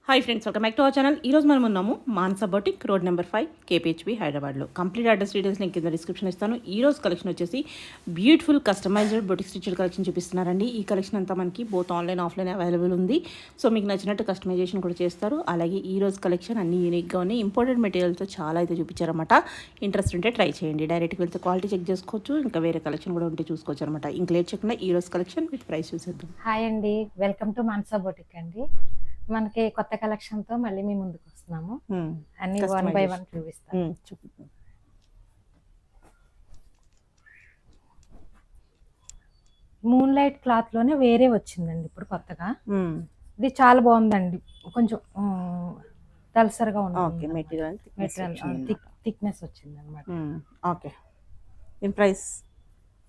Hi friends, welcome back to our channel. ఈ రోజు మనం ఉన్నాము Mansa boutique, road number 5, KPHB, హైదరాబాద్లో. కంప్లీట్ అడ్రస్ డీటెయిల్స్ నేను కింద డిస్క్రిప్షన్ ఇస్తాను. ఈ రోజు కలెక్షన్ వచ్చేసి beautiful customized boutique stitched collection చూపిస్తున్నారండి. ఈ కలెక్షన్ అంతా మనకి బోత్ ఆన్లైన్ ఆఫ్లైన్ అవైలబుల్ ఉంది. సో మీకు నచ్చినట్టు కస్టమైజేషన్ కూడా చేస్తారు. అలాగే ఈ రోజు కలెక్షన్ అన్ని యూనిక్గా ఉన్నాయి. ఇంపోర్టెడ్ మెటీరియల్తో చాలా అయితే చూపించారన్నమాట. ఇంట్రెస్ట్ ఉంటే ట్రై చేయండి. డైరెక్ట్గా వెళ్తే క్వాలిటీ చెక్ చేసుకోవచ్చు. ఇంకా వేరే కలెక్షన్ కూడా ఉంటే చూసుకోవచ్చు అనమాట. ఇంక లేట్ చేయకుండా ఈ రోజు కలెక్షన్ విత్ ప్రైస్ చూసేద్దాం. హాయ్ అండి, వెల్కమ్ టు మాన్సా బొటిక్ అండి. మనకి కొత్త కలెక్షన్ తో మళ్ళీ మీ ముందుకు వస్తున్నాము. అన్ని 1 by 1 చూపిస్తాను. మూన్ లైట్ క్లాత్ లోనే వేరే వచ్చిందండి ఇప్పుడు కొత్తగా. ఇది చాలా బాగుందండి. కొంచెం దల్సర్గా ఉంది. మెటీరియల్ థిక్నెస్ వచ్చింది అనమాట. ఓకే. ఇన్ ప్రైస్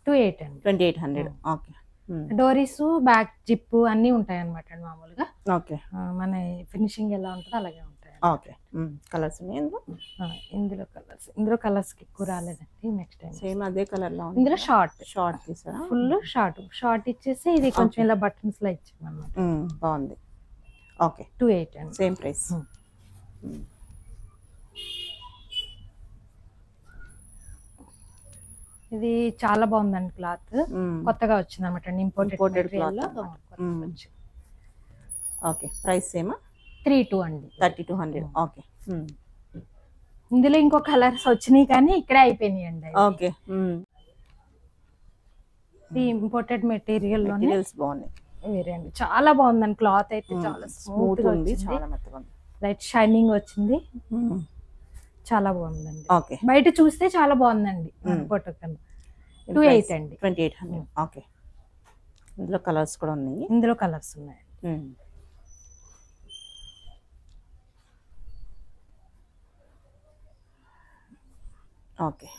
28 అండి. 2800. ఓకే. డోరీస్, బ్యాక్ జిప్ అన్నీ ఉంటాయి అనమాట అండి మామూలుగా. ఓకే. మన ఫినిషింగ్ ఎలా ఉంటుందో అలాగే ఉంటాయి. ఓకే. కలర్స్ ఉన్నాయి ఇందులో కలర్స్ కి ఎక్కువ రాలేదండి. నెక్స్ట్ టైం సేమ్ అదే కలర్ లో ఇందులో షార్ట్ తీసారా? ఫుల్ షార్ట్ ఇచ్చేసి ఇది కొంచెం ఇలా బటన్స్ లో ఇచ్చాం అనమాట. బాగుంది. ఓకే. 28 అండి. Same price. ఇది చాలా బాగుందండి. క్లాత్ కొత్తగా వచ్చింది అనమాట అండి. Imported cloth. ఓకే. ప్రైస్ ఏమా? 32 అండి. 3200. ఓకే. ఇందులో ఇంకో కలర్స్ వచ్చినాయి కానీ ఇక్కడే అయిపోయినాయి అండి. ఓకే. ఇది ఇంపోర్టెడ్ మెటీరియల్ లోనే బాగున్నాయి. వేరే అండి. చాలా బాగుందండి. క్లాత్ అయితే చాలా స్మూత్ గా ఉంది. చాలా మెత్తగా ఉంది. లైట్ షైనింగ్ వచ్చింది. చాలా బాగుందండి. ఓకే. బయట చూస్తే చాలా బాగుందండి. ఫోటో కన్నా 28 అండి. 2800. ఓకే. ఇందులో కలర్స్ కూడా ఉన్నాయి. ఇందులో కలర్స్ ఉన్నాయి. ఓకే.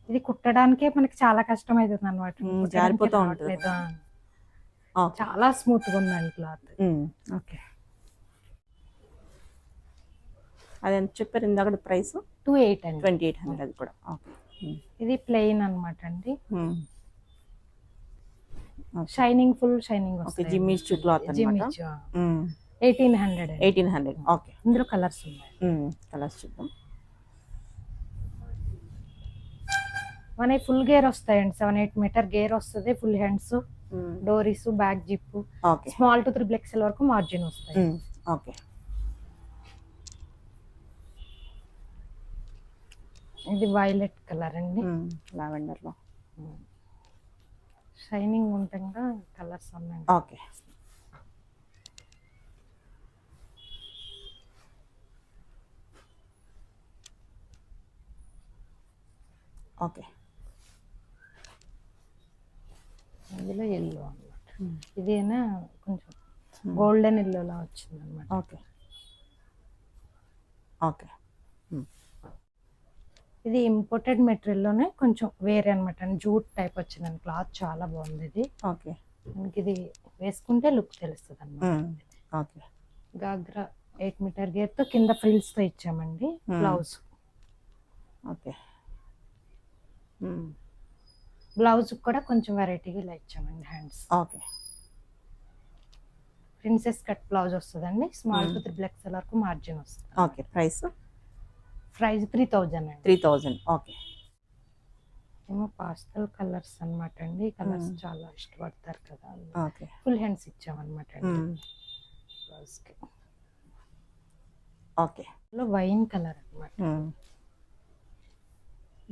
ఇది కుట్టడానికే మనకి చాలా కష్టం అవుతుంది అనమాట. జారిపోతూ ఉంటుంది. చాలా స్మూత్ గా ఉందండి క్లాత్. ఓకే. అది ఎంత చెప్పారు ఇందాక ప్రైస్? 28 అండి. 2800. అది కూడా. ఓకే. ఇది ప్లెయిన్ అనమాట అండి. షైనింగ్, ఫుల్ షైనింగ్ వస్తుంది. జిమ్మిచు క్లాత్ అన్నమాట. 1800. 1800. ఓకే. ఇందులో కలర్స్ ఉన్నాయి. కలర్స్ చూద్దాం. మన ఫుల్ గేర్ వస్తాయండి. 7-8 మీటర్ గేర్ వస్తుంది. ఫుల్ హ్యాండ్స్, డోరీస్, back zip, small to 3 XL వరకు మార్జిన్ వస్తాయి. ఓకే. ఇది వైలెట్ కలర్ అండి. లావెండర్ లో షైనింగ్ ఉంటుందా కలర్స్ ఉన్నాయి. ఓకే. ఓకే. ఇందులో ఎల్లో అనమాట. ఇదేనా కొంచెం గోల్డెన్ ఎల్లోలా వచ్చింది అనమాట. ఓకే. ఓకే. ఇది ఇంపోర్టెడ్ మెటీరియల్ లోనే కొంచెం వేరే అనమాట. జూట్ టైప్ వచ్చిందండి. క్లాత్ చాలా బాగుంది ఇది. ఓకే. మనకి ఇది వేసుకుంటే లుక్ తెలుస్తుంది అనమాట. ఓకే. గాగ్రా 8 మీటర్ గేర్ తో కింద ఫ్రిల్స్ తో ఇచ్చామండి. బ్లౌజ్. ఓకే. బ్లౌజ్ కూడా కొంచెం వెరైటీగా ఇలా ఇచ్చామండి. Hands. Okay. Princess cut blouse వస్తుందండి. స్మాల్ టు 3 XL వరకు మార్జిన్ వస్తుంది. ఓకే. ప్రైస్ 3000 అండి. 3000. ఓకే. ఏమో పాస్టల్ కలర్స్ అనమాట అండి. కలర్స్ చాలా ఇష్టపడతారు కదా. ఓకే. ఫుల్ హ్యాండ్స్ ఇచ్చామన్నమాట అండి బ్లౌజ్ కి. ఓకే. వైన్ కలర్ అనమాట.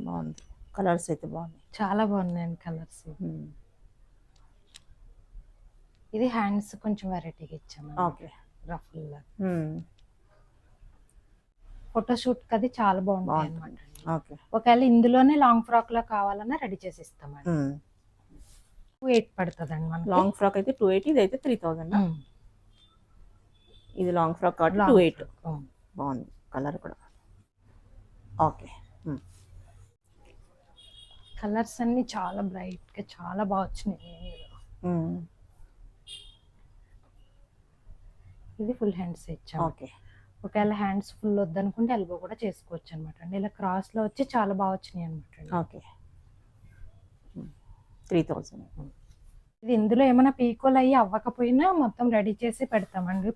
బాగుంది. కలర్స్ అయితే బాగున్నాయి. చాలా బాగున్నాయండి కలర్స్. ఇది హ్యాండ్స్ కొంచెం వెరైటీగా ఇచ్చాము. ఓకే. రఫుల్ ఫోటోషూట్ కది చాలా బాగుంటుంది అనమాట. ఓకే. ఒకవేళ ఇందులోనే లాంగ్ ఫ్రాక్ లా కావాలన్నా రెడీ చేసి ఇస్తామండి. 28 పడుతుందండి మనకి. లాంగ్ ఫ్రాక్ అయితే 280. ఇది అయితే 3000. ఇది లాంగ్ ఫ్రాక్ కాబట్టి 28. బాగుంది. కలర్ కూడా. ఓకే. కలర్స్ అన్ని చాలా బ్రైట్ గా చాలా బాగా వచ్చినాయి. ఇది ఫుల్ హ్యాండ్స్ ఇచ్చాము. ఓకే. ఒకవేళ హ్యాండ్స్ ఫుల్ వద్దనుకుంటే ఎల్బో కూడా చేసుకోవచ్చు అనమాట అండి. ఇలా క్రాస్ లో వచ్చి చాలా బాగా వచ్చినాయి అనమాట. ఓకే. 3000. ఇది ఇందులో ఏమైనా పీకోలు అయ్యి అవ్వకపోయినా మొత్తం రెడీ చేసి పెడతామండి.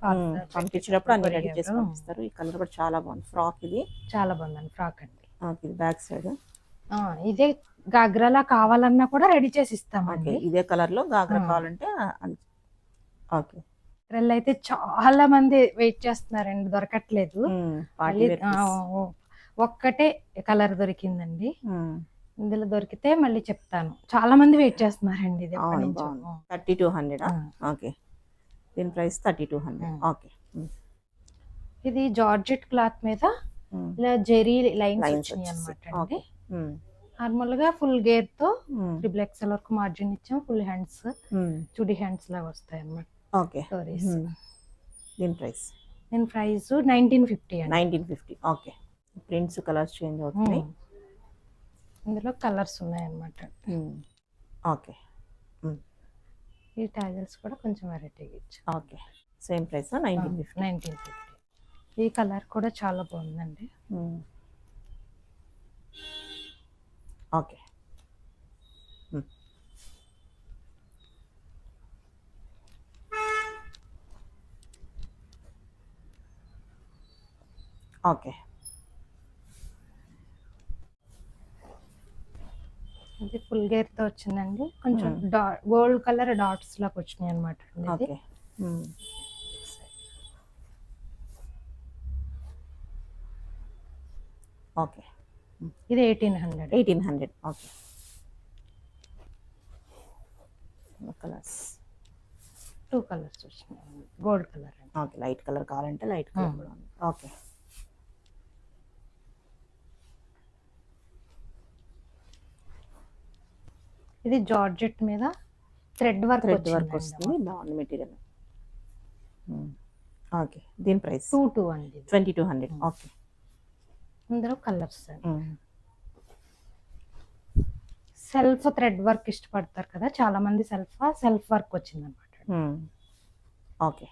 పంపించేటప్పుడు అన్ని రెడీ చేసి పంపిస్తారు. ఈ కలర్ కూడా చాలా బాగుంది. ఫ్రాక్ ఇది చాలా బాగుందండి ఫ్రాక్ అండి. ఇది బ్యాక్ సైడ్. ఇదే గాగ్రాలా కావాలన్నా కూడా రెడీ చేసి ఇస్తామండి. ఇదే కలర్ లో గాగ్రా కావాలంటే ఓకే. గాగ్రాలు అయితే చాలా మంది వెయిట్ చేస్తున్నారండి, దొరకట్లేదు. ఒక్కటే కలర్ దొరికిందండి. ఇందులో దొరికితే మళ్ళీ చెప్తాను. చాలా మంది వెయిట్ చేస్తున్నారండి. ఇది 3200. ఓకే, దీని ప్రైస్ 3200. ఓకే. ఇది జార్జెట్ క్లాత్ మీద ఇలా జెరీ లైన్స్ వచ్చినాయి అనమాట అండి. నార్మల్ గా ఫుల్ గేర్ తో ట్రిపుల్ ఎక్స్ఎల్ వరకు మార్జిన్ ఇచ్చాం. ఫుల్ హ్యాండ్స్, చుడి హ్యాండ్స్ లాగా వస్తాయి అన్నమాట. ఓకే. దీని ప్రైస్ 1950 అండి. 1950. ఓకే. ప్రింట్స్ కలర్స్ చేంజ్ అవుతున్నాయి. ఇందులో కలర్స్ ఉన్నాయన్నమాట. ఓకే. ఈ టాజల్స్ కూడా కొంచెం వెరైటీగా ఇచ్చాం. ఓకే. Same price 1950. ఈ కలర్ కూడా చాలా బాగుందండి. ఓకే. ఓకే. ఇది ఫుల్ గేర్ తో వచ్చిందండి. కొంచెం గోల్డ్ కలర్ డాట్స్ లాగా వచ్చినాయి అనమాట. ఓకే. ఓకే. ఇది 1800. 1800. ఓకే. కలర్స్ 2 కలర్స్ వచ్చినాయి. Gold colour. Okay. Light colour కావాలంటే లైట్ కలర్ కూడా ఉంది. ఓకే. ఇది జార్జెట్ మీద థ్రెడ్ వర్క్ వస్తుంది. బాగుంది మెటీరియల్. ఓకే. దీని ప్రైస్ 22 అండి. 2200. ఓకే. ఇందులో కలర్స్. సెల్ఫ్ థ్రెడ్ వర్క్ ఇష్టపడతారు కదా చాలా మంది. సెల్ఫ్ వర్క్ వచ్చింది అనమాట. ఓకే.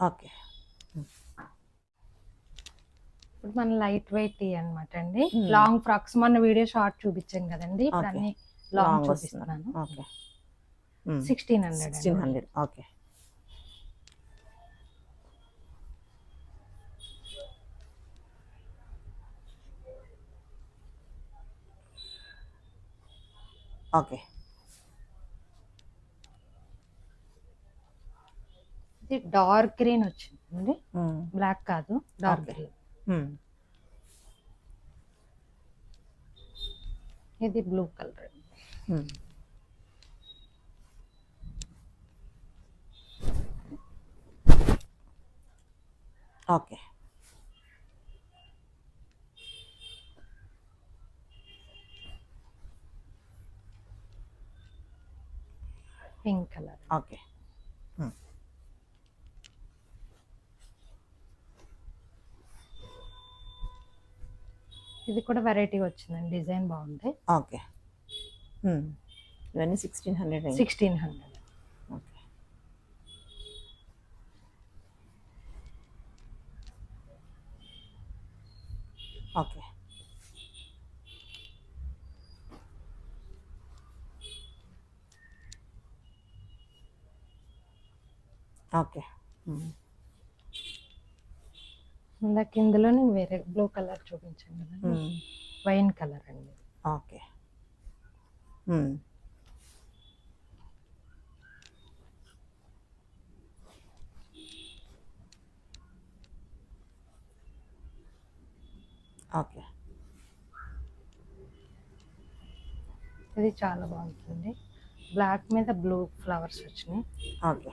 ఓకే. ఇప్పుడు మన లైట్ వెయిట్ అనమాట అండి. లాంగ్ ఫ్రాక్స్ మన వీడియో షార్ట్ చూపించాం కదండి. ఇప్పుడు అన్ని లాంగ్ చూపిస్తున్నాను. ఓకే. 1600. ఓకే. ఓకే. ఇది డార్క్ గ్రీన్ వచ్చిందండి. బ్లాక్ కాదు, డార్క్ గ్రీన్. ఇది blue colour. Okay. Pink colour. Okay. ఇది కూడా వెరైటీగా వచ్చిందండి. డిజైన్ బాగుంది. ఓకే. ఇవన్నీ 1600. 1600. ఓకే. ఓకే. ఓకే. ఇందాక ఇందులో నేను వేరే బ్లూ కలర్ చూపించాను కదా, వైన్ కలర్ అండి. ఓకే. ఓకే. ఇది చాలా బాగుంటుంది. బ్లాక్ మీద బ్లూ ఫ్లవర్స్ వచ్చినాయి. ఓకే.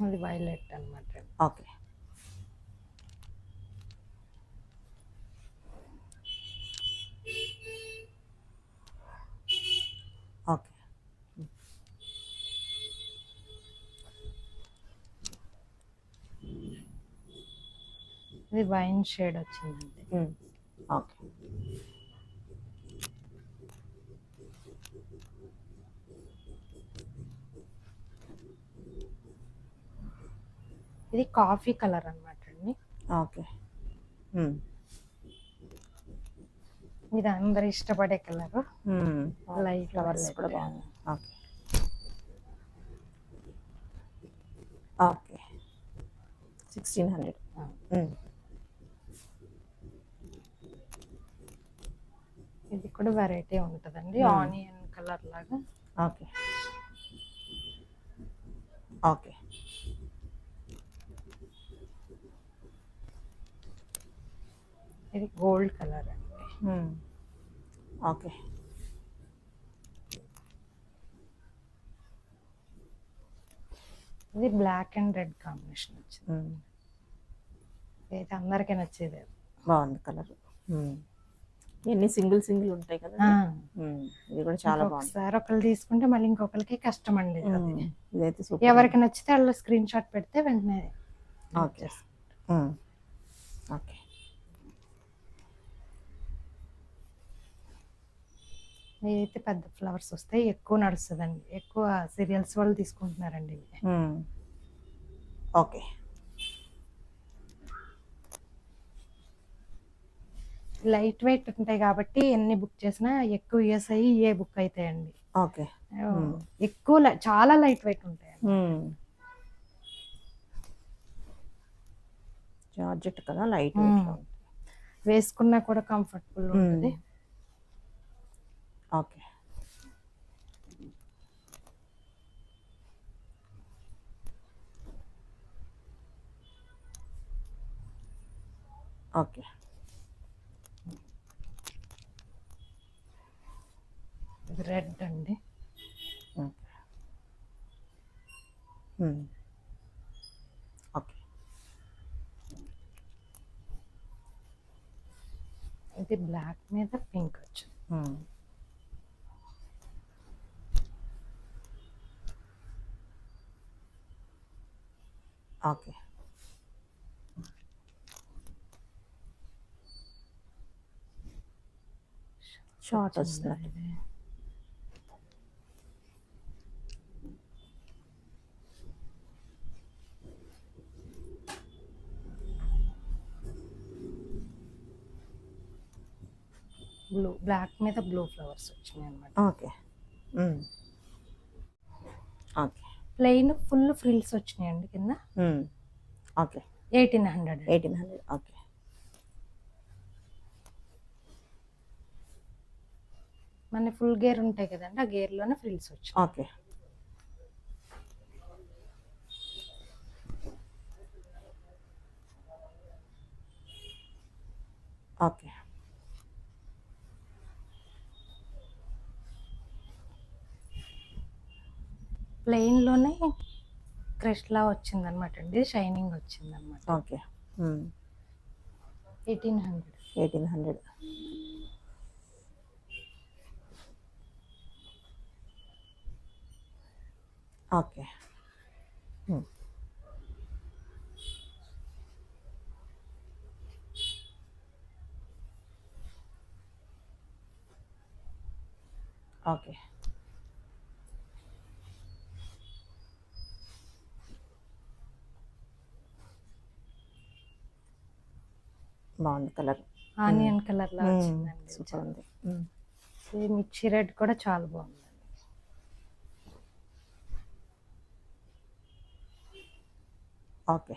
అది వైలెట్ అనమాట. ఓకే. ఓకే. ఇది వైన్ షేడ్ వచ్చిందండి. ఓకే. ఇది కాఫీ కలర్ అన్నమాట అండి. ఓకే. ఇది అందరు ఇష్టపడే కలర్. లైట్ ఫ్లవర్స్ కూడా బాగున్నాయి. ఓకే. ఓకే. 1600. ఇది కూడా వెరైటీ ఉంటుందండి, ఆనియన్ కలర్ లాగా. ఓకే. ఓకే. ఇది గోల్డ్ కలర్ అండి. ఓకే. ఇది బ్లాక్ అండ్ రెడ్ కాంబినేషన్ వచ్చింది. అయితే అందరికీ నచ్చేది. బాగుంది కలర్. ఎన్ని సింగిల్ ఉంటాయి కదా. ఇది కూడా చాలా బాగుంది. ఒకసారి ఒకళ్ళు తీసుకుంటే మళ్ళీ ఇంకొకరికి కష్టం అండి. ఇదైతే సూపర్. ఎవరికి నచ్చితే వాళ్ళు స్క్రీన్ షాట్ పెడితే వెంటనే. ఓకే. ఓకే. ఇదైతే పెద్ద ఫ్లవర్స్ వస్తాయి, ఎక్కువ నడుస్తుందండి, ఎక్కువ సీరియల్స్ వాళ్ళు తీసుకుంటున్నారండి. ఓకే. లైట్ వెయిట్ ఉంటాయి కాబట్టి ఎన్ని బుక్ చేసినా ఎక్కువ ఇయర్స్ అయ్యి ఏ బుక్ అవుతాయండి. ఓకే. ఎక్కువ చాలా లైట్ వెయిట్ ఉంటాయి. జార్జెట్ కదా, లైట్ వేసుకున్నా కూడా కంఫర్టబుల్ ఉంటుంది. ఓకే. ఓకే. ఇది రెడ్ అండి. ఓకే. ఇది బ్లాక్ మీద పింక్ వచ్చింది. ఓకే. షార్ట్ వస్తుంది. బ్లూ, బ్లాక్ మీద బ్లూ ఫ్లవర్స్ వచ్చినాయి అన్నమాట. Okay. Okay. Plain full frills వచ్చినాయండి కింద. ఓకే. 1800. ఓకే. మన ఫుల్ గేర్ ఉంటాయి కదండి, ఆ గేర్ లోనే ఫ్రిల్స్ వచ్చాయి. ఓకే. ఓకే. ప్లెయిన్ లోనే క్రష్ లా వచ్చింది అనమాట అండి, షైనింగ్ వచ్చింది అనమాట. ఓకే. 1800. ఓకే. ఓకే. బాగుంది కలర్. ఆనియన్ కలర్ లా వచ్చిందండి. సూపర్ ఉంది. మిర్చి రెడ్ కూడా చాలా బాగుందండి. ఓకే.